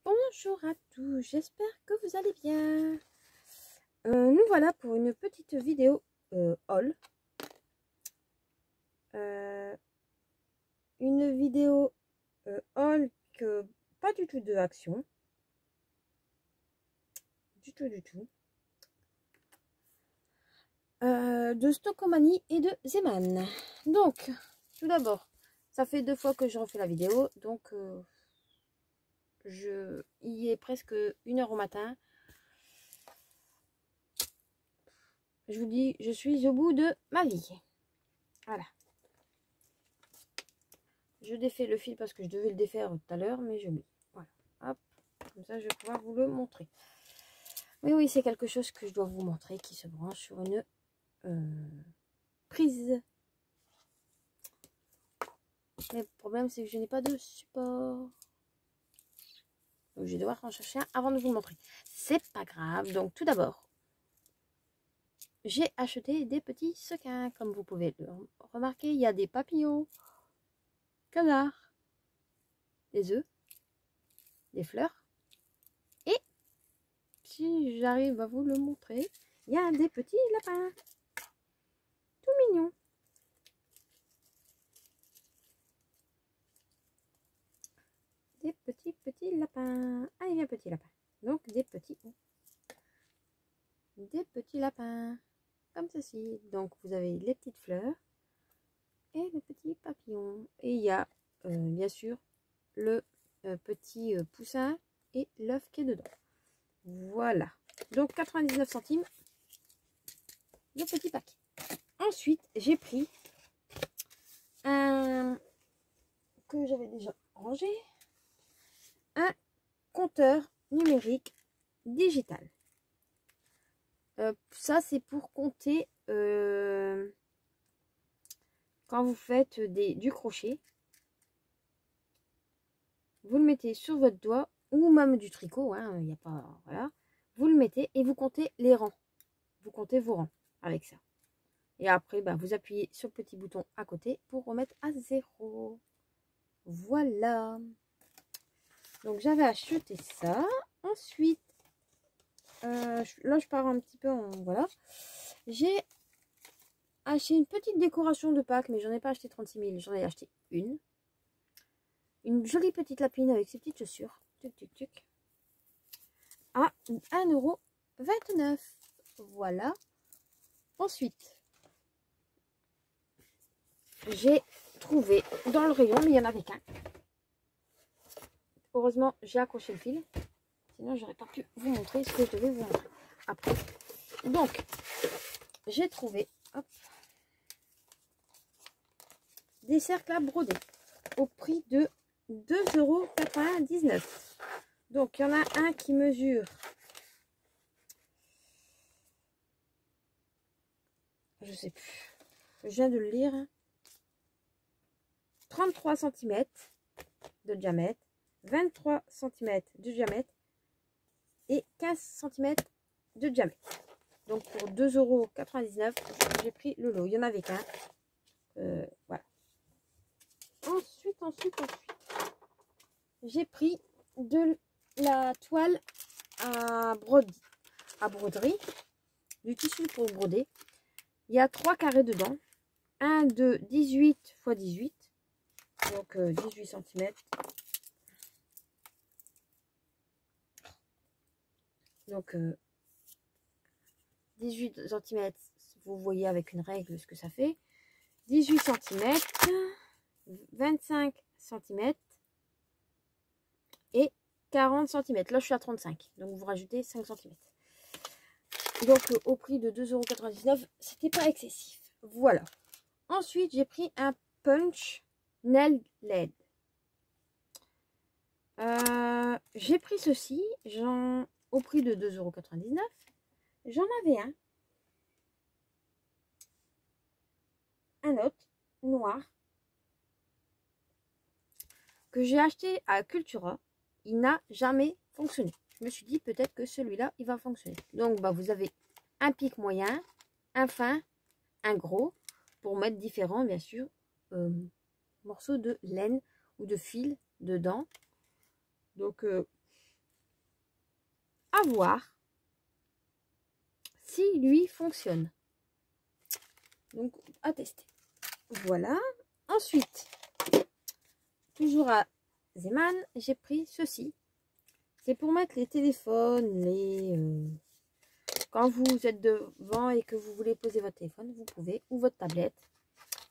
Bonjour à tous, j'espère que vous allez bien. Nous voilà pour une petite vidéo haul. Une vidéo haul que pas du tout de action. Du tout. De Stockomanie et de Zeman. Donc, tout d'abord, ça fait 2 fois que je refais la vidéo. Donc, il est presque 1h au matin. Je vous dis, je suis au bout de ma vie. Voilà. Je défais le fil parce que je devais le défaire tout à l'heure, mais j'ai oublié. Voilà. Hop. Comme ça, je vais pouvoir vous le montrer. Oui, c'est quelque chose que je dois vous montrer qui se branche sur une prise. Mais le problème, c'est que je n'ai pas de support. Donc, je vais devoir en chercher un avant de vous le montrer. C'est pas grave. Donc, tout d'abord, j'ai acheté des petits sequins. Comme vous pouvez le remarquer, il y a des papillons, canards, des œufs, des fleurs. Et, si j'arrive à vous le montrer, il y a des petits lapins. Tout mignons. Des petits lapins. Ah, il y a un petit lapin. Donc, des petits lapins. Comme ceci. Donc, vous avez les petites fleurs et les petits papillons. Et il y a, bien sûr, le petit poussin et l'œuf qui est dedans. Voilà. Donc, 99 centimes. Le petit paquet. Ensuite, j'ai pris un que j'avais déjà rangé. Un compteur numérique digital. Ça, c'est pour compter quand vous faites du crochet. Vous le mettez sur votre doigt ou même du tricot. Il n'y a pas, voilà. Vous le mettez et vous comptez les rangs. Vous comptez vos rangs avec ça. Et après, vous appuyez sur le petit bouton à côté pour remettre à 0. Voilà. Donc, j'avais acheté ça. Ensuite, là, je pars un petit peu en... Voilà. J'ai acheté une petite décoration de Pâques, mais j'en ai pas acheté 36 000. J'en ai acheté une. Une jolie petite lapine avec ses petites chaussures. Tuc. À 1,29 €. Voilà. Ensuite, j'ai trouvé dans le rayon, mais il n'y en avait qu'un. Heureusement, j'ai accroché le fil. Sinon, j'aurais pas pu vous montrer ce que je devais vous montrer après. Donc, j'ai trouvé des cercles à broder au prix de 2,99 €. Donc, il y en a un qui mesure, je sais plus, je viens de le lire, 33 cm de diamètre, 23 cm de diamètre et 15 cm de diamètre. Donc, pour 2,99 €, j'ai pris le lot. Il n'y en avait qu'un. Voilà. Ensuite, j'ai pris de la toile à broderie, du tissu pour broder. Il y a 3 carrés dedans, un de 18 x 18, donc 18 cm. Donc 18 cm, vous voyez avec une règle ce que ça fait. 18 cm, 25 cm et 40 cm. Là, je suis à 35, donc vous rajoutez 5 cm. Donc, au prix de 2,99 €, c'était pas excessif. Voilà. Ensuite, j'ai pris un punch nail LED. J'ai pris ceci au prix de 2,99 €. J'en avais un autre noir que j'ai acheté à Cultura. Il n'a jamais fonctionné. Je me suis dit peut-être que celui-là, il va fonctionner. Donc, vous avez un pic moyen, un fin, un gros, pour mettre différents, bien sûr, morceaux de laine ou de fil dedans. Donc, à voir si lui fonctionne. Donc, à tester. Voilà. Ensuite, toujours à Zeman, j'ai pris ceci. C'est pour mettre les téléphones, quand vous êtes devant et que vous voulez poser votre téléphone, vous pouvez, ou votre tablette.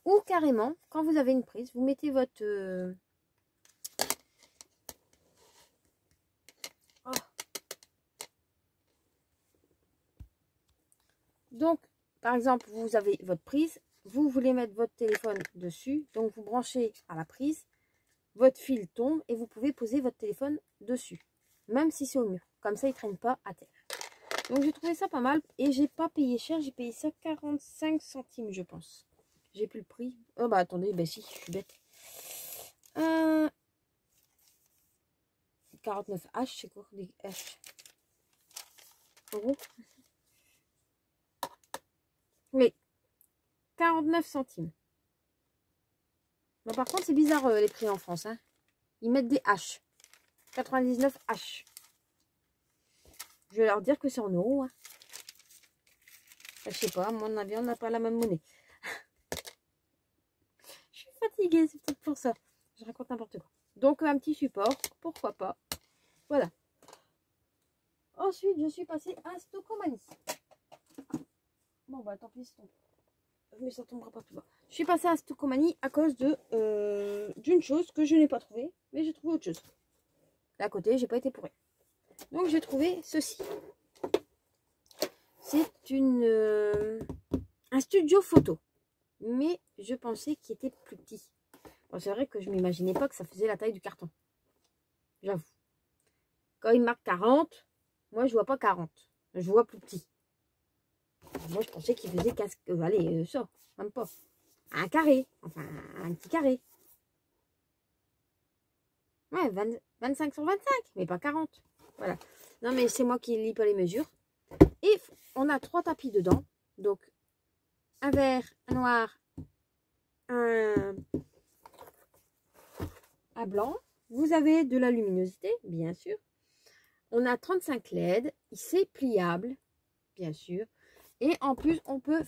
Ou carrément, quand vous avez une prise, vous mettez votre... Donc, par exemple, vous avez votre prise, vous voulez mettre votre téléphone dessus, donc vous branchez à la prise, votre fil tombe et vous pouvez poser votre téléphone dessus, même si c'est au mur. Comme ça, il ne traîne pas à terre. Donc, j'ai trouvé ça pas mal et j'ai pas payé cher, j'ai payé ça 45 centimes, je pense. J'ai plus le prix. Oh, bah attendez, bah si, je suis bête. 49H, c'est quoi des H euros? Oui, 49 centimes. Bon, par contre, c'est bizarre les prix en France. Hein. Ils mettent des H. 99 H. Je vais leur dire que c'est en euros. Hein. Enfin, je sais pas, à mon avis, on n'a pas la même monnaie. Je suis fatiguée, c'est peut-être pour ça. Je raconte n'importe quoi. Donc, un petit support, pourquoi pas. Voilà. Ensuite, je suis passée à Stocomanie. Bon, bah tant pis, mais ça tombera pas plus bas. Je suis passée à Stocomanie à cause de d'une chose que je n'ai pas trouvée, mais j'ai trouvé autre chose. Là à côté, j'ai pas été pour rien. Donc j'ai trouvé ceci. C'est un studio photo, mais je pensais qu'il était plus petit. Bon, c'est vrai que je m'imaginais pas que ça faisait la taille du carton. J'avoue. Quand il marque 40, moi je vois pas 40, je vois plus petit. Moi, je pensais qu'il faisait allez, ça, même pas. Un carré, enfin, un petit carré. Ouais, 25 sur 25, mais pas 40. Voilà. Non, mais c'est moi qui lis pas les mesures. Et on a 3 tapis dedans. Donc, un vert, un noir, un blanc. Vous avez de la luminosité, bien sûr. On a 35 LED. C'est pliable, bien sûr. Et en plus, on peut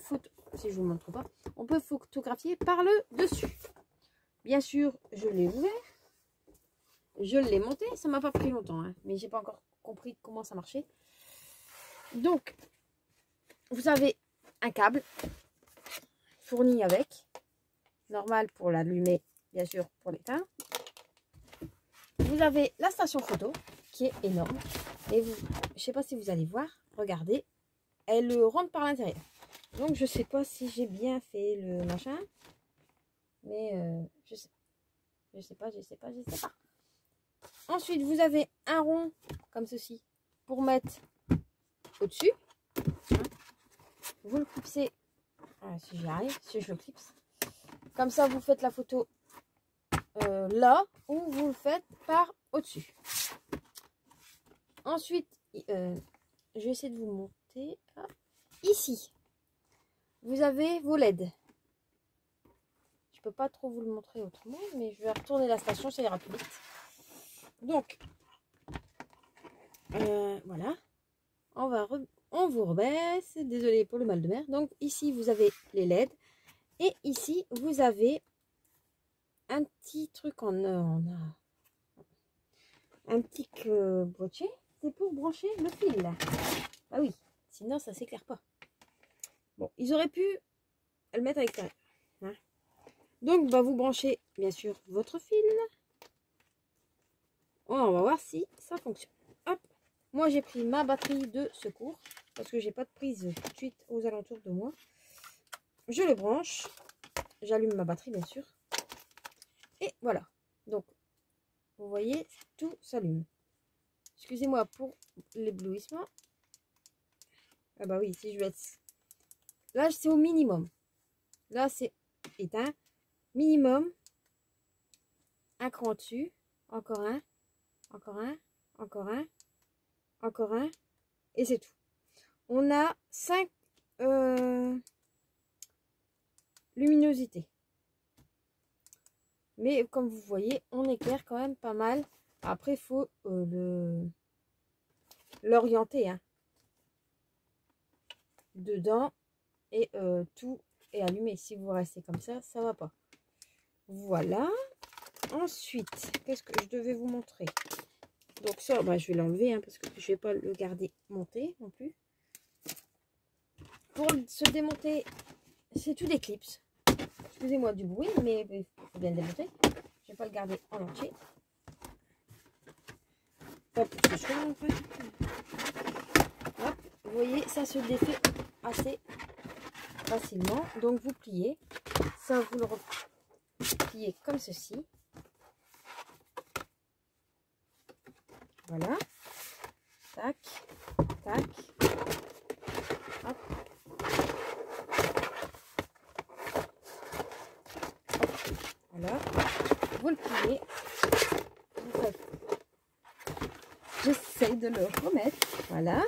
si je vous montre pas, on peut photographier par le dessus. Bien sûr, je l'ai ouvert. Je l'ai monté. Ça m'a pas pris longtemps, hein, mais j'ai pas encore compris comment ça marchait. Donc, vous avez un câble fourni avec. Normal pour l'allumer, bien sûr, pour l'éteindre. Vous avez la station photo qui est énorme. Et vous, je sais pas si vous allez voir, regardez, elle rentre par l'intérieur. Donc, je sais pas si j'ai bien fait le machin. Mais je sais pas. Ensuite, vous avez un rond comme ceci pour mettre au-dessus. Vous le clipsez. Ah, si j'y arrive, si je le clipse. Comme ça, vous faites la photo là ou vous le faites par au-dessus. Ensuite, je vais essayer de vous monter. Ah, ici, vous avez vos LED. Je peux pas trop vous le montrer autrement, mais je vais retourner la station, ça ira plus vite. Donc, voilà. On vous rebaisse. Désolée pour le mal de mer. Donc, ici, vous avez les LED. Et ici, vous avez un petit truc un petit boîtier. C'est pour brancher le fil. Ah oui, sinon, ça s'éclaire pas. Bon, ils auraient pu le mettre à l'extérieur. Hein. Donc, bah, vous branchez, bien sûr, votre fil. Oh, on va voir si ça fonctionne. Hop. Moi, j'ai pris ma batterie de secours parce que j'ai pas de prise tout de suite aux alentours de moi. Je le branche. J'allume ma batterie, bien sûr. Et voilà. Donc, vous voyez, tout s'allume. Excusez-moi pour l'éblouissement. Ah bah oui, si je vais être... Là, c'est au minimum. Là, c'est éteint. Minimum. Un cran dessus. Encore un. Encore un. Encore un. Encore un. Et c'est tout. On a 5 luminosités. Mais comme vous voyez, on éclaire quand même pas mal. Après, il faut l'orienter hein, dedans et tout est allumé. Si vous restez comme ça va pas. Voilà. Ensuite, qu'est-ce que je devais vous montrer? Donc ça, bah, je vais l'enlever hein, parce que je vais pas le garder monté non plus. Pour se démonter, c'est tout des clips. Excusez-moi du bruit, mais il faut bien le démonter. Je vais pas le garder en entier. Hop, ce soir, en fait. Hop, vous voyez, ça se défait assez facilement. Donc vous pliez. Ça, vous le repliez comme ceci. Voilà. Tac, tac. Hop. Voilà. Vous le pliez. Vous faites. J'essaie de le remettre. Voilà.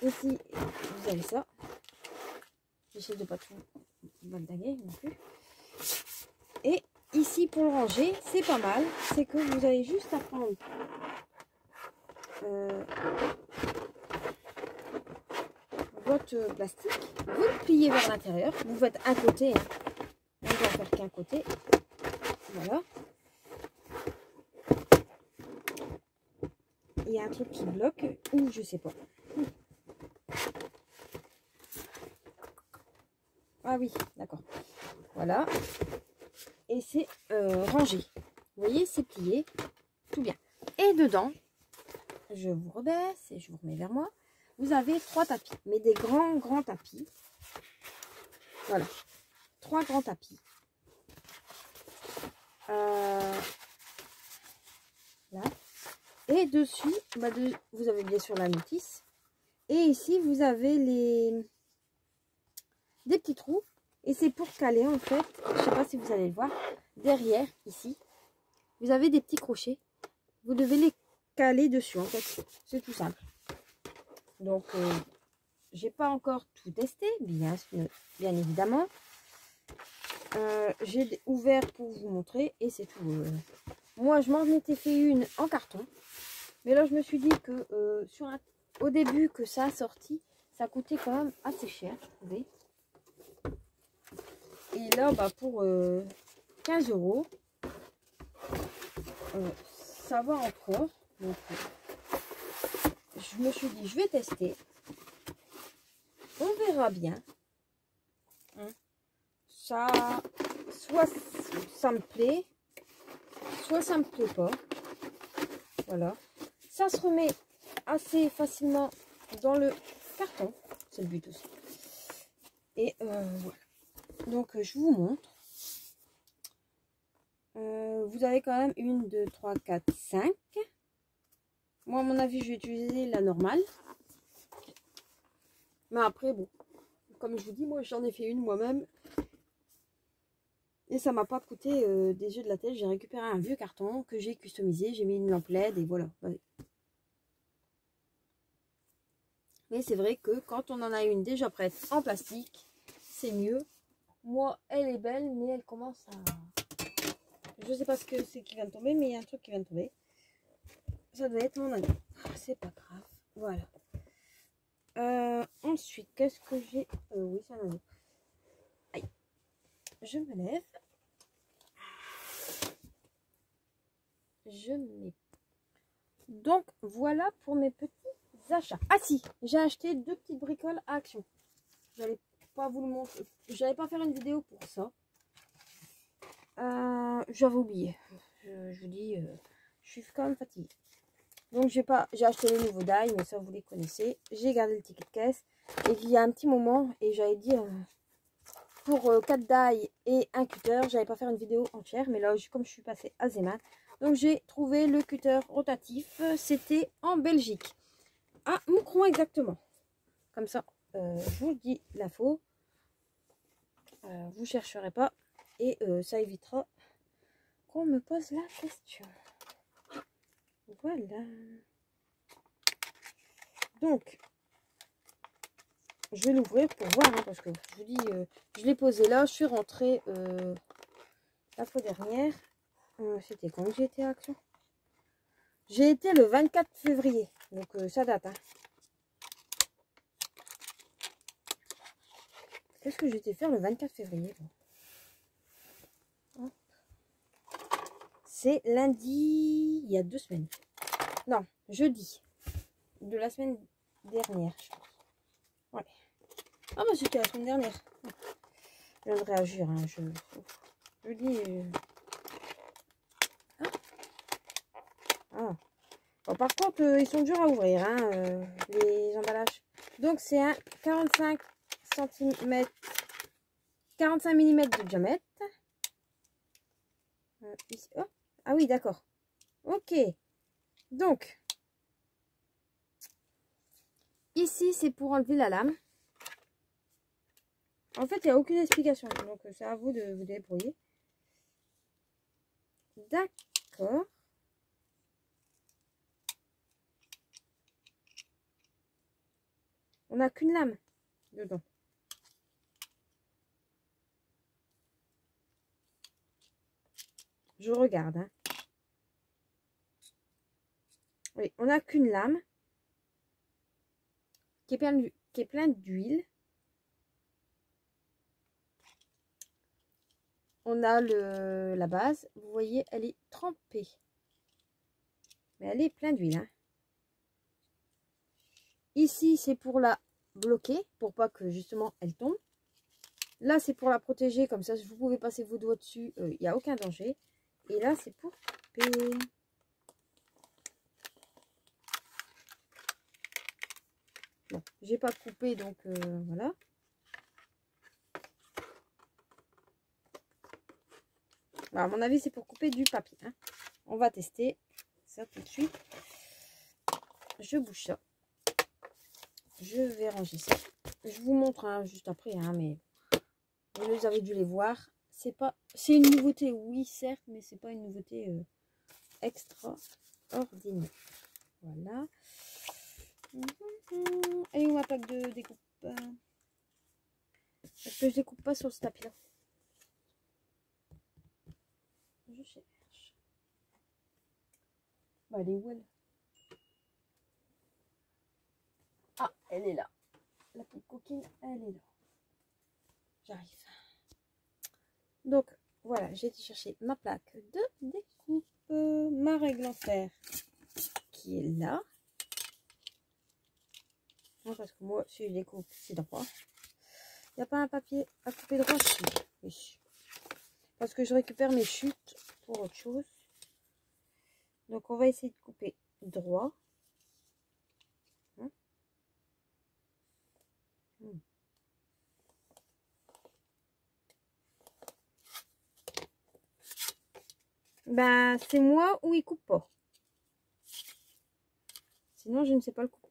Ici, vous avez ça. J'essaie de pas tout baldaguer non plus. Et ici, pour le ranger, c'est pas mal. C'est que vous avez juste à prendre votre plastique. Vous le pliez vers l'intérieur. Vous faites un côté. Hein. On ne va faire qu'un côté. Voilà. Il y a un truc qui bloque ou je sais pas. Ah oui, d'accord. Voilà. Et c'est rangé. Vous voyez, c'est plié. Tout bien. Et dedans, je vous rebaisse et je vous remets vers moi. Vous avez 3 tapis, mais des grands tapis. Voilà. 3 grands tapis. Là. Et dessus, bah vous avez bien sûr la notice. Et ici, vous avez des petits trous. Et c'est pour caler, en fait, je sais pas si vous allez le voir, derrière, ici, vous avez des petits crochets. Vous devez les caler dessus, en fait. C'est tout simple. Donc, j'ai pas encore tout testé, bien évidemment. J'ai ouvert pour vous montrer et c'est tout. Moi, je m'en étais fait une en carton. Mais là, je me suis dit que au début que ça a sorti, ça coûtait quand même assez cher, je trouvais. Et là, bah, pour 15 €, ça va encore. Donc, je me suis dit, je vais tester. On verra bien. Hein. Ça, soit ça me plaît, soit ça me plaît pas. Voilà. Ça se remet assez facilement dans le carton. C'est le but aussi. Et voilà. Donc, je vous montre. Vous avez quand même 1, 2, 3, 4, 5. Moi, à mon avis, je vais utiliser la normale. Mais après, bon, comme je vous dis, moi, j'en ai fait une moi-même. Et ça m'a pas coûté des yeux de la tête. J'ai récupéré un vieux carton que j'ai customisé. J'ai mis une lampe LED et voilà. Mais c'est vrai que quand on en a une déjà prête en plastique, c'est mieux. Moi, elle est belle, mais elle commence à... Je sais pas ce que c'est qui vient de tomber, mais il y a un truc qui vient de tomber. Ça doit être mon ami. C'est pas grave. Voilà. Ensuite, qu'est-ce que j'ai? Oui, c'est un anneau. Aïe. Je me lève. Je mets. Donc, voilà pour mes petits achats. Ah si, j'ai acheté 2 petites bricoles à Action. J'allais pas vous le montrer. J'allais pas faire une vidéo pour ça. J'avais oublié. Je vous dis, je suis quand même fatiguée. Donc j'ai acheté les nouveaux die, mais ça vous les connaissez. J'ai gardé le ticket de caisse. Et il y a un petit moment, et j'allais dire pour 4 die et un cutter, j'allais pas faire une vidéo entière, mais là comme je suis passée à Zeman, donc j'ai trouvé le cutter rotatif. C'était en Belgique, à Moucron exactement. Comme ça, je vous dis l'info. Vous chercherez pas et ça évitera qu'on me pose la question. Voilà. Donc, je vais l'ouvrir pour voir, hein, parce que je vous dis, je l'ai posé là. Je suis rentrée la fois dernière. C'était quand j'étais à Action. J'ai été le 24 février, donc ça date. Hein. Qu'est-ce que j'étais faire le 24 février? C'est lundi, il y a 2 semaines. Non, jeudi. De la semaine dernière, je pense. Ouais. Ah bah c'était la semaine dernière. Je viens de réagir, hein. Je dis... Ah. Bon, par contre, ils sont durs à ouvrir, hein, les emballages. Donc c'est un 45 cm, 45 mm de diamètre. Ici. Oh. Ah oui, d'accord. Ok. Donc, ici, c'est pour enlever la lame. En fait, il n'y a aucune explication. Donc, c'est à vous de vous débrouiller. D'accord. On n'a qu'une lame dedans. Je regarde. Hein. Oui, on n'a qu'une lame qui est pleine d'huile. On a la base. Vous voyez, elle est trempée. Mais elle est pleine d'huile. Hein. Ici, c'est pour la bloquer, pour pas que justement elle tombe. Là, c'est pour la protéger, comme ça, vous pouvez passer vos doigts dessus, il n'y a aucun danger. Et là, c'est pour couper. Bon, j'ai pas coupé, donc voilà. Alors, à mon avis, c'est pour couper du papier. Hein. On va tester ça tout de suite. Je bouge ça. Je vais ranger ça. Je vous montre hein, juste après, hein, mais vous avez dû les voir. C'est une nouveauté, oui, certes, mais c'est pas une nouveauté extraordinaire. Voilà. Et où ma plaque de découpe? Est-ce que je découpe pas sur ce tapis-là? Je cherche. Bah, elle est où elle? Ah, elle est là. La petite coquine, elle est là. J'arrive. Donc, voilà, j'ai été chercher ma plaque de découpe. Ma règle en fer qui est là. Non, parce que moi, si je découpe, c'est droit. Il n'y a pas un papier à couper droit? Oui. Parce que je récupère mes chutes pour autre chose. Donc, on va essayer de couper droit. Hein? Ben, c'est moi ou il coupe pas. Sinon, je ne sais pas le couper.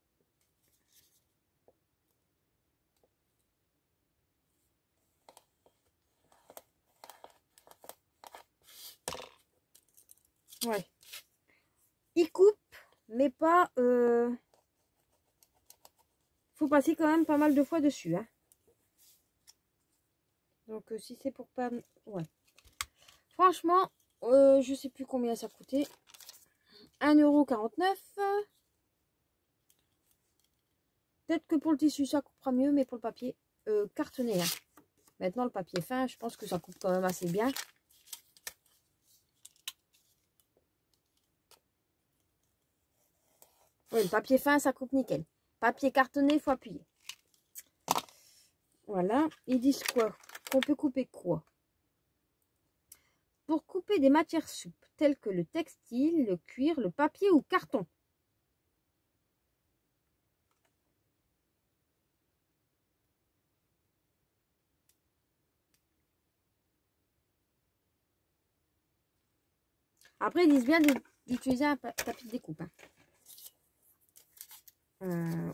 Ouais. Il coupe, mais pas... faut passer quand même pas mal de fois dessus. Hein. Donc, si c'est pour pas... Ouais. Franchement, je sais plus combien ça coûtait. 1,49 €. Peut-être que pour le tissu, ça coupera mieux, mais pour le papier cartonné. Hein. Maintenant, le papier fin, je pense que ça coupe quand même assez bien. Oui, le papier fin, ça coupe nickel. Papier cartonné, il faut appuyer. Voilà. Ils disent quoi? Qu'on peut couper quoi? Pour couper des matières souples, telles que le textile, le cuir, le papier ou carton. Après, ils disent bien d'utiliser un tapis de découpe. Hein.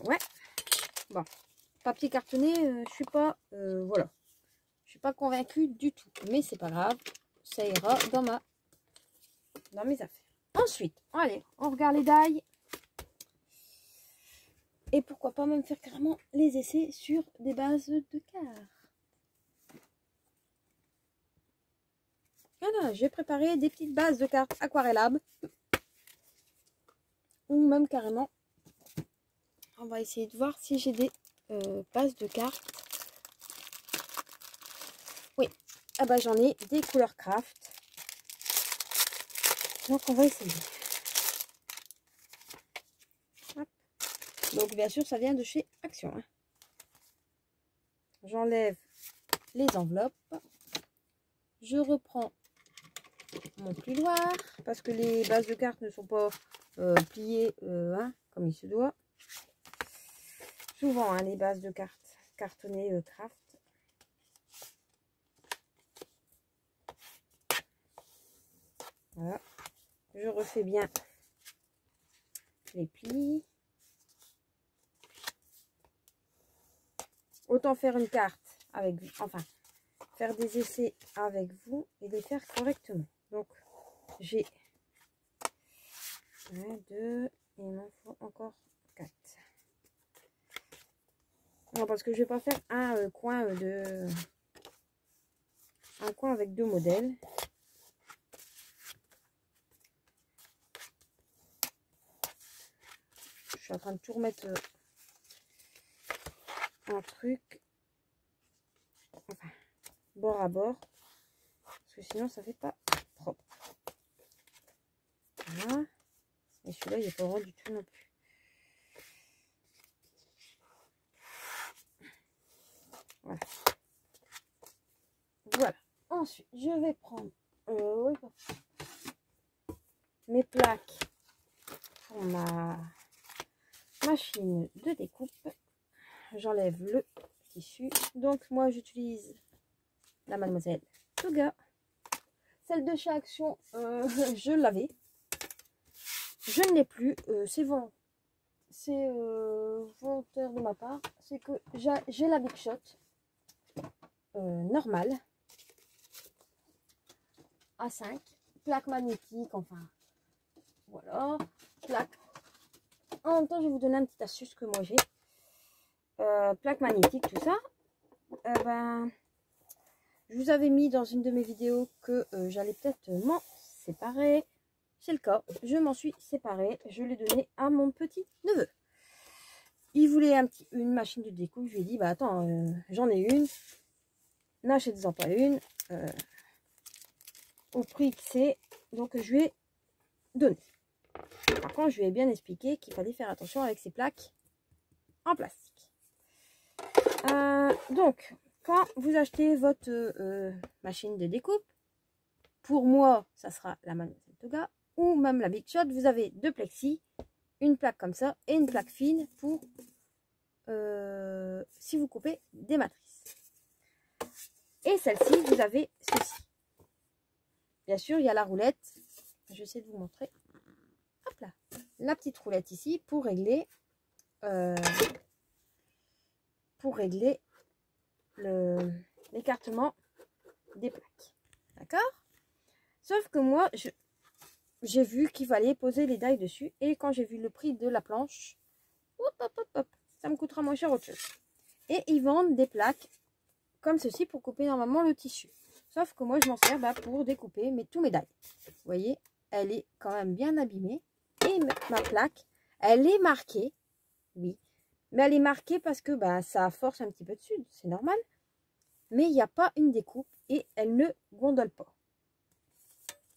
Ouais. Bon. Papier cartonné, je suis pas... voilà. Je suis pas convaincue du tout. Mais c'est pas grave. Ça ira dans mes affaires. Ensuite, allez, on regarde les dailles. Et pourquoi pas même faire carrément les essais sur des bases de cartes. Voilà, j'ai préparé des petites bases de cartes aquarellables. ou même carrément, on va essayer de voir si j'ai des bases de cartes. Oui, ah bah j'en ai des couleurs craft. Donc on va essayer. Hop. Donc bien sûr ça vient de chez Action. Hein. J'enlève les enveloppes. Je reprends mon pliloir parce que les bases de cartes ne sont pas pliées hein, comme il se doit. Souvent hein, les bases de cartes cartonnées craft. Voilà. Je refais bien les plis. Autant faire une carte avec vous, enfin faire des essais avec vous et les faire correctement. Donc j'ai 1, 2 et il m'en faut encore 4. Non, parce que je vais pas faire un coin avec 2 modèles. Je suis en train de tout remettre un truc, enfin bord à bord, parce que sinon ça fait pas propre. Voilà. Et celui-là il est pas rond du tout non plus. Voilà. Voilà. Ensuite, je vais prendre mes plaques pour ma machine de découpe. J'enlève le tissu. Donc, moi, j'utilise la Mademoiselle Touga. Celle de chez Action, je l'avais. Je ne l'ai plus. C'est bon. C'est volontaire de ma part. C'est que j'ai la Big Shot normale. A5, plaque magnétique, enfin voilà, plaque. En même temps, je vais vous donner une petite astuce que moi j'ai. Plaque magnétique, tout ça. Ben, je vous avais mis dans une de mes vidéos que j'allais peut-être m'en séparer. C'est le cas, je m'en suis séparée. Je l'ai donné à mon petit neveu. Il voulait une machine de découpe. Je lui ai dit, bah attends, j'en ai une. N'achète-en pas une. Au prix que c'est, donc je lui ai donné. Par contre, je lui ai bien expliqué qu'il fallait faire attention avec ces plaques en plastique. Donc, quand vous achetez votre machine de découpe, pour moi, ça sera la Mademoiselle Touga ou même la Big Shot. Vous avez 2 plexis, une plaque comme ça et une plaque fine pour si vous coupez des matrices. Et celle-ci, vous avez ceci. Bien sûr, il y a la roulette. Je vais essayer de vous montrer. Hop là. La petite roulette ici pour régler l'écartement des plaques. D'accord? Sauf que moi, j'ai vu qu'il fallait poser les dailles dessus. Et quand j'ai vu le prix de la planche, hop, hop, hop, hop, ça me coûtera moins cher autre chose. Et ils vendent des plaques comme ceci pour couper normalement le tissu. Sauf que moi, je m'en sers pour découper tous mes dailles. Vous voyez, elle est quand même bien abîmée. Et ma plaque, elle est marquée. Oui. Mais elle est marquée parce que ça force un petit peu dessus. C'est normal. Mais il n'y a pas une découpe. Et elle ne gondole pas.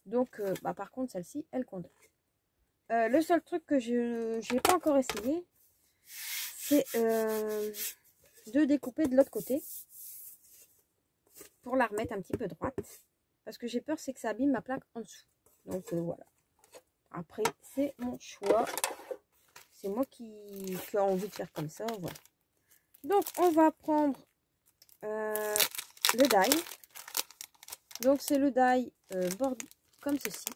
Donc, par contre, celle-ci, elle gondole. Le seul truc que je n'ai pas encore essayé, c'est de découper de l'autre côté. Pour la remettre un petit peu droite. Parce que j'ai peur, c'est que ça abîme ma plaque en dessous. Donc, voilà. Après, c'est mon choix. C'est moi qui a envie de faire comme ça. Voilà. Donc, on va prendre le die. Donc, c'est le die bord comme ceci.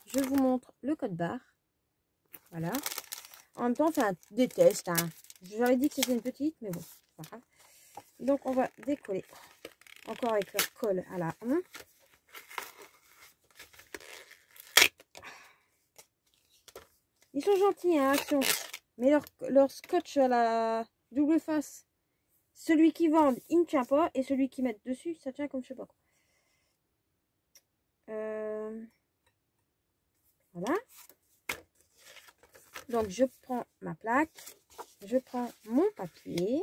Je vous montre le code barre. Voilà. En même temps, on fait des tests. Hein. J'aurais dit que c'était une petite, mais bon, c'est pas grave. Donc, on va décoller. Encore avec leur colle à la main. Ils sont gentils, hein, Action. Mais leur scotch à la double face, celui qui vend, il ne tient pas. Et celui qui met dessus, ça tient comme je sais pas quoi. Voilà. Donc, je prends ma plaque, je prends mon papier,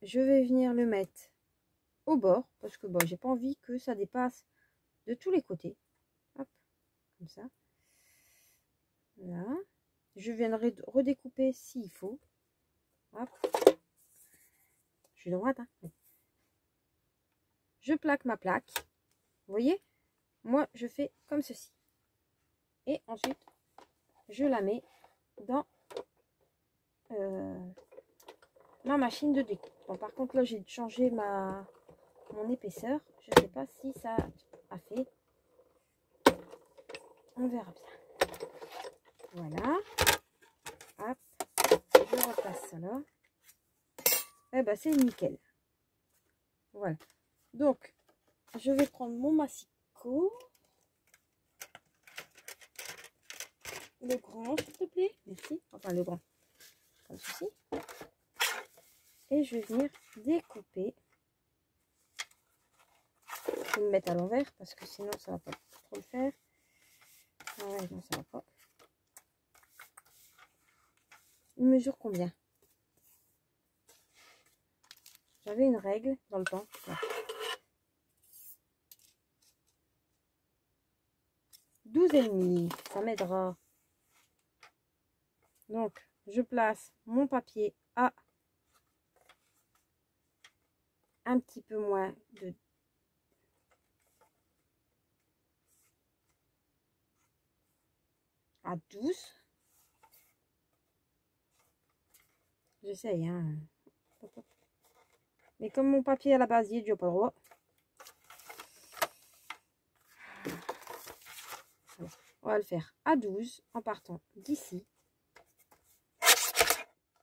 je vais venir le mettre au bord parce que bon, j'ai pas envie que ça dépasse de tous les côtés. Hop, comme ça. Là, je viendrai redécouper s'il faut. Hop. Je suis droite, hein. Je plaque ma plaque. Vous voyez, moi, je fais comme ceci. Et ensuite, je la mets dans ma machine de découpe. Bon, par contre, là, j'ai changé mon épaisseur. Je ne sais pas si ça a fait. On verra bien. Voilà. Hop. Je repasse ça là. Eh ben, c'est nickel. Voilà. Donc, je vais prendre mon massicot. Le grand, s'il te plaît. Merci. Enfin, le grand. Comme ceci. Et je vais venir découper. Je vais me mettre à l'envers parce que sinon, ça va pas trop le faire. Ah ouais, non, ça va pas. Il mesure combien? J'avais une règle dans le temps. Ouais. 12,5, ça m'aidera. Donc, je place mon papier à un petit peu moins de 12. J'essaye, hein. Mais comme mon papier à la base, il est pas le droit. On va le faire à 12 en partant d'ici.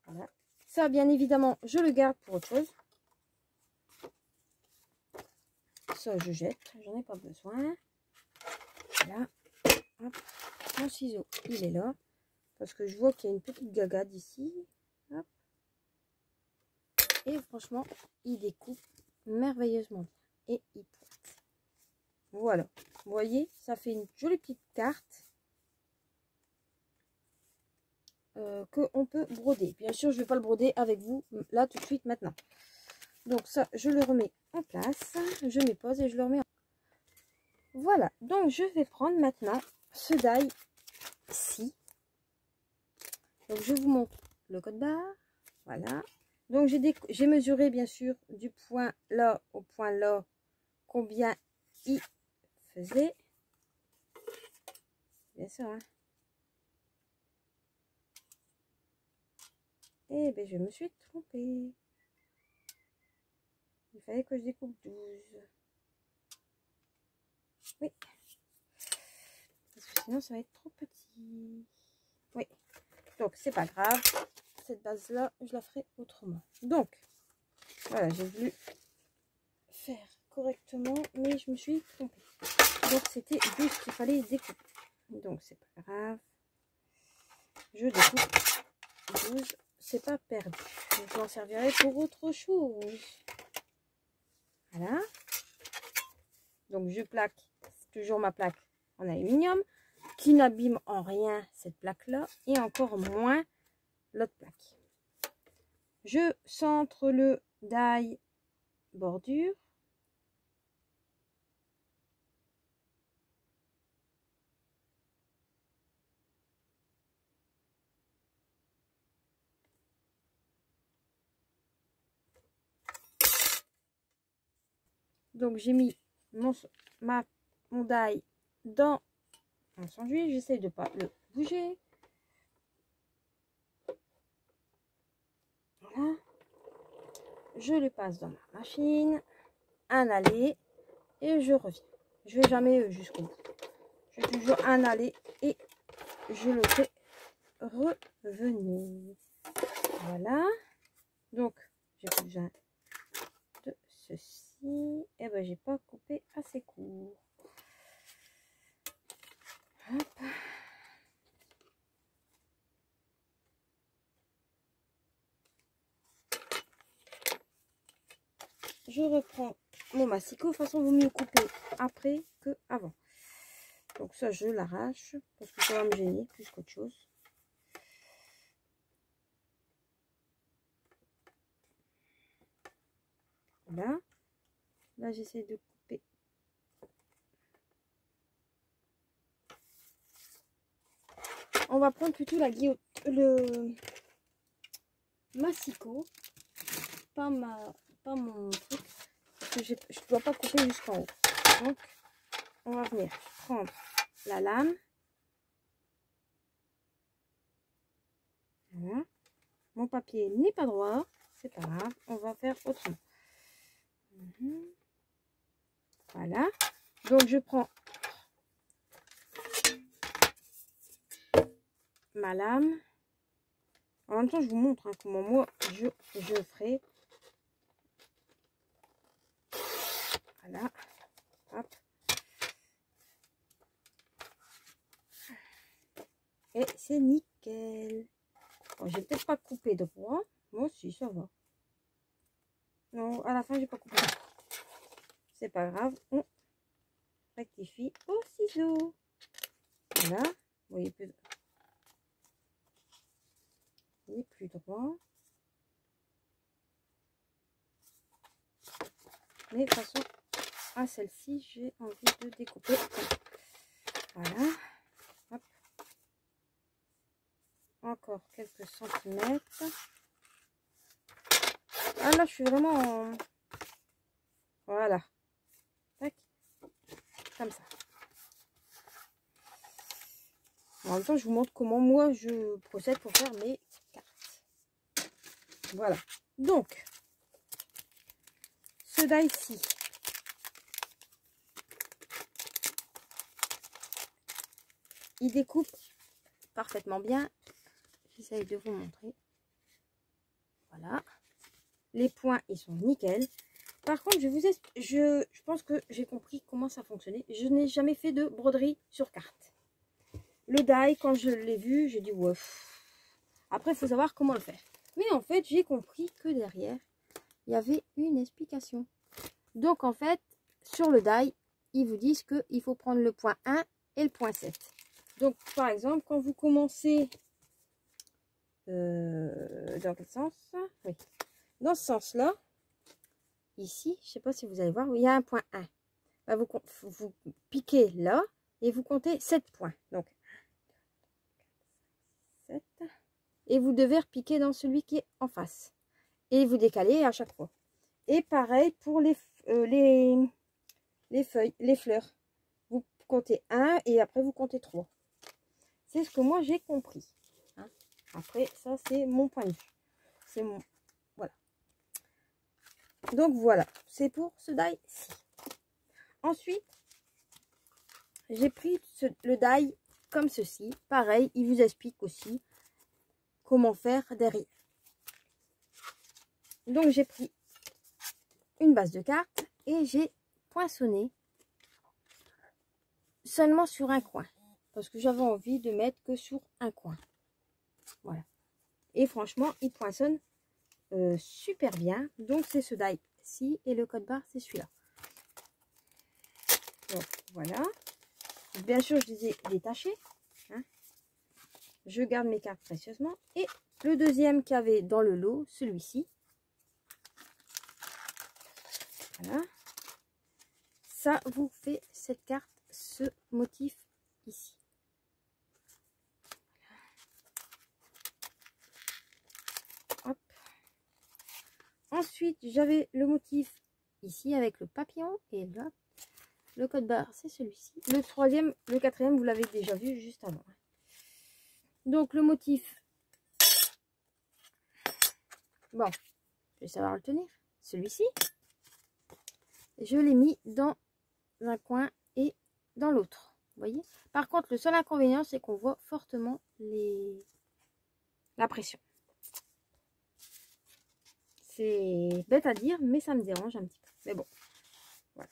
Voilà. Ça, bien évidemment, je le garde pour autre chose. Ça, je jette. J'en ai pas besoin. Voilà. Hop. Mon ciseau, il est là. Parce que je vois qu'il y a une petite gagade ici. Hop. Et franchement, il découpe merveilleusement bien. Et il pointe. Voilà. Vous voyez, ça fait une jolie petite carte. Qu'on peut broder. Bien sûr, je ne vais pas le broder avec vous là tout de suite maintenant. Donc ça, je le remets en place. Je m'épose et je le remets en... Voilà. Donc je vais prendre maintenant ce die-ci. Donc je vous montre le code barre. Voilà. Donc j'ai mesuré bien sûr du point là au point là combien il faisait. Bien sûr, hein. Eh bien, je me suis trompée. Il fallait que je découpe 12. Oui. Parce que sinon, ça va être trop petit. Oui. Donc, c'est pas grave. Cette base-là, je la ferai autrement. Donc, voilà, j'ai voulu faire correctement, mais je me suis trompée. Donc, c'était 12 qu'il fallait découper. Donc, c'est pas grave. Je découpe 12. C'est pas perdu. Je m'en servirai pour autre chose. Voilà. Donc je plaque toujours ma plaque en aluminium qui n'abîme en rien cette plaque là et encore moins l'autre plaque. Je centre le die bordure. Donc j'ai mis mon die dans mon sandwich. J'essaie de pas le bouger. Voilà. Je le passe dans ma machine. Un aller et je reviens. Je vais jamais jusqu'au bout. Je fais toujours un aller et je le fais revenir. Voilà. Donc j'ai besoin de ceci. Et ben j'ai pas coupé assez court. Hop. Je reprends mon massicot. De toute façon, il vaut mieux couper après que avant. Donc ça, je l'arrache parce que ça va me gêner plus qu'autre chose. Voilà. Là, j'essaie de couper. On va prendre plutôt la guillotine, le massicot, pas mon truc, parce que je ne dois pas couper jusqu'en haut. Donc, on va venir prendre la lame. Voilà. Mon papier n'est pas droit, c'est pas grave, on va faire autrement. Voilà. Donc, je prends ma lame. En même temps, je vous montre hein, comment moi je ferai. Voilà. Hop. Et c'est nickel. Bon, j'ai peut-être pas coupé droit. Moi aussi, ça va. Non, à la fin, j'ai pas coupé. C'est pas grave. On rectifie au ciseau. Voilà. Vous voyez plus. Il est plus droit. Mais de toute façon, à celle-ci, j'ai envie de découper. Voilà. Hop. Encore quelques centimètres. Ah là, je suis vraiment en... Voilà. Tac. Comme ça. En même temps, je vous montre comment moi je procède pour faire mes cartes. Voilà. Donc, ce die-ci, il découpe parfaitement bien. J'essaye de vous montrer. Voilà. Les points, ils sont nickel. Par contre, je pense que j'ai compris comment ça fonctionnait. Je n'ai jamais fait de broderie sur carte. Le die, quand je l'ai vu, j'ai dit ouais. Après, il faut savoir comment le faire. Mais en fait, j'ai compris que derrière, il y avait une explication. Donc, en fait, sur le die, ils vous disent qu'il faut prendre le point 1 et le point 7. Donc, par exemple, quand vous commencez... dans quel sens? Oui. Dans ce sens-là, ici, je ne sais pas si vous allez voir, il y a un point 1. Bah, vous piquez là et vous comptez 7 points. Donc, 7. Et vous devez repiquer dans celui qui est en face. Et vous décalez à chaque fois. Et pareil pour les feuilles, les fleurs. Vous comptez 1 et après vous comptez 3. C'est ce que moi j'ai compris. Hein. Après, ça c'est mon point de vue. C'est mon... Voilà. Donc voilà, c'est pour ce die-ci. Ensuite, j'ai pris le die comme ceci. Pareil, il vous explique aussi comment faire derrière. Donc j'ai pris une base de cartes et j'ai poinçonné seulement sur un coin. Parce que j'avais envie de mettre que sur un coin. Voilà. Et franchement, il poinçonne super bien. Donc c'est ce die-ci et le code barre c'est celui-là. Donc voilà. Bien sûr, je les ai détachés. Hein. Je garde mes cartes précieusement. Et le deuxième qu'il y avait dans le lot, celui-ci. Voilà. Ça vous fait cette carte, ce motif ici. Hop. Ensuite, j'avais le motif ici avec le papillon. Et là, le code barre, c'est celui-ci. Le troisième, le quatrième, vous l'avez déjà vu juste avant. Donc, le motif. Bon, je vais savoir le tenir. Celui-ci. Je l'ai mis dans un coin et dans l'autre. Vous voyez? Par contre, le seul inconvénient, c'est qu'on voit fortement la pression. C'est bête à dire, mais ça me dérange un petit peu. Mais bon, voilà.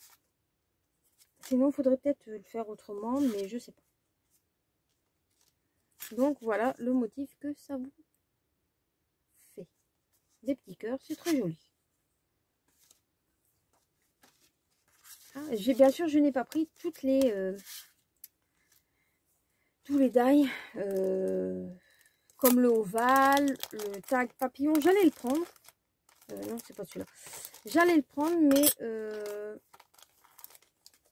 Sinon, il faudrait peut-être le faire autrement, mais je sais pas. Donc, voilà le motif que ça vous fait. Des petits cœurs, c'est très joli. Ah, bien sûr, je n'ai pas pris toutes les... tous les die, comme le ovale, le tag papillon, j'allais le prendre. Non, c'est pas celui-là. J'allais le prendre, mais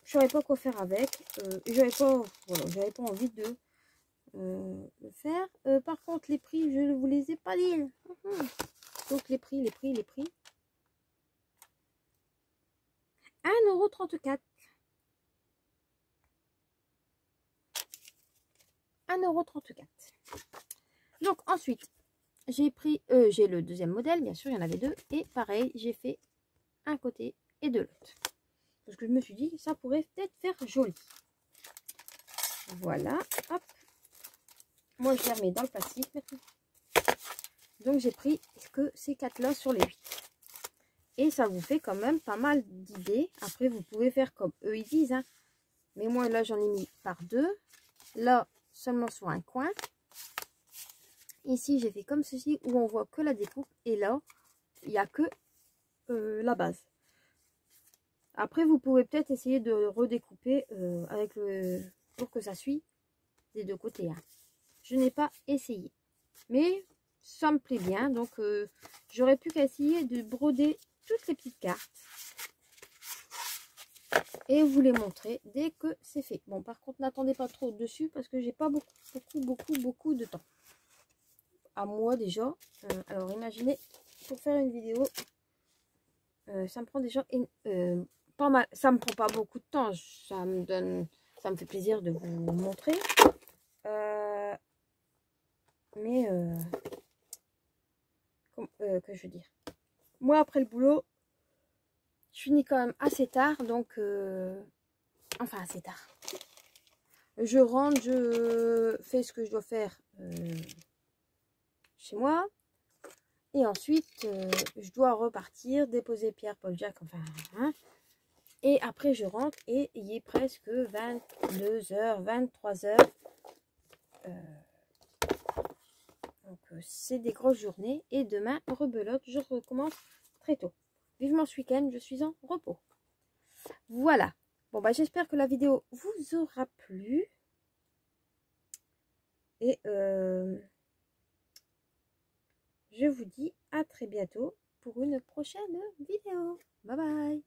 je savais pas quoi faire avec. Et j'avais pas, voilà, j'avais pas envie de le faire. Par contre, les prix, je ne vous les ai pas dit. Donc, les prix. 1,34 €. 1,34 €. Donc, ensuite, j'ai pris, j'ai le deuxième modèle, bien sûr, il y en avait deux. Et pareil, j'ai fait un côté et de l'autre. Parce que je me suis dit que ça pourrait peut-être faire joli. Voilà, hop. Moi, je les remets dans le plastique maintenant. Donc, j'ai pris que ces 4-là sur les 8. Et ça vous fait quand même pas mal d'idées. Après, vous pouvez faire comme eux, ils disent. Hein. Mais moi, là, j'en ai mis par 2. Là, seulement sur un coin. Ici, j'ai fait comme ceci, où on voit que la découpe. Et là, il n'y a que la base. Après, vous pouvez peut-être essayer de redécouper avec pour que ça suit des deux côtés. Hein. Je n'ai pas essayé. Mais ça me plaît bien. Donc, j'aurais pu qu'essayer de broder toutes les petites cartes. Et vous les montrer dès que c'est fait. Bon, par contre, n'attendez pas trop dessus parce que j'ai pas beaucoup de temps. À moi déjà. Alors, imaginez, pour faire une vidéo, ça me prend déjà pas mal. Ça me prend pas beaucoup de temps. Ça me fait plaisir de vous montrer. Mais que je veux dire. Moi, après le boulot, je finis quand même assez tard, donc enfin assez tard. Je rentre, je fais ce que je dois faire chez moi. Et ensuite, je dois repartir, déposer Pierre, Paul, Jacques, enfin. Hein, et après, je rentre et il est presque 22 h, 23 h. Donc, c'est des grosses journées. Et demain, rebelote, je recommence très tôt. Vivement ce week-end, je suis en repos. Voilà. Bon, bah, j'espère que la vidéo vous aura plu. Et je vous dis à très bientôt pour une prochaine vidéo. Bye bye.